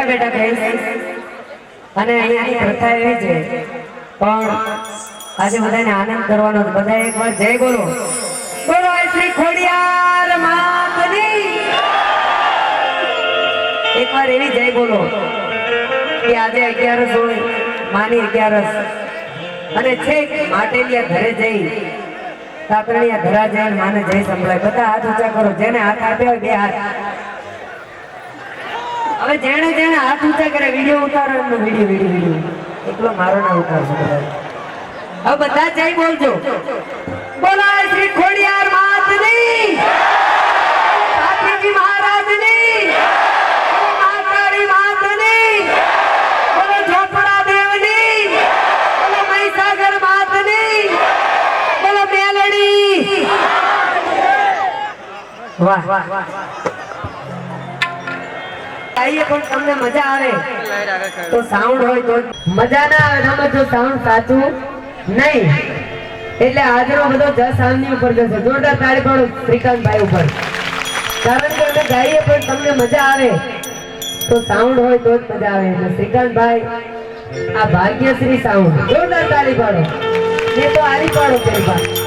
બેઠા બેઠા કહીશ અને અહીંયાની પ્રથા એવી છે પણ આજે બધાને આનંદ કરવાનો છે બધા એકવાર જય બોલો બોલો શ્રી ખોડિયાર માતની એકવાર એવી જય બોલો કે આજે 11 હોય માની 11 અને છેક માટેલિયા ઘરે જઈ સાકરણિયા ઘરા જઈને માને જય સંભળાય બધા હાથ ઊંચા કરો જેને હાથ આપ્યા હોય બે હાથ હવે જેણે જેણે હાથ ઊંચા કરે વિડીયો ઉતારો એમનો વિડીયો એકલો મારો ના ઉતારશો બધા હવે બધા જય બોલજો બોલાય શ્રી ખોડિયાર માતની સાથીજી મહારાજની માતારી માતની બોલો ઝોપડા દેવની બોલો મહીસાગર માતની બોલો મેલડી વાહ આઈએ પણ તમને મજા આવે તો સાઉન્ડ હોય તો મજા ના આવે તમે જો સાઉન્ડ સાચું નહીં એટલે આજનો બધો જસ આમની ઉપર જશે જોરદાર તાળી પાડો શ્રીકાંતભાઈ ઉપર કારણ કે અમે ગાઈએ પણ તમને મજા આવે તો સાઉન્ડ હોય તો જ મજા આવે એટલે શ્રીકાંતભાઈ આ ભાગ્યશ્રી સાઉન્ડ જોરદાર તાળી પાડો એ તો આરી પાડો પેલા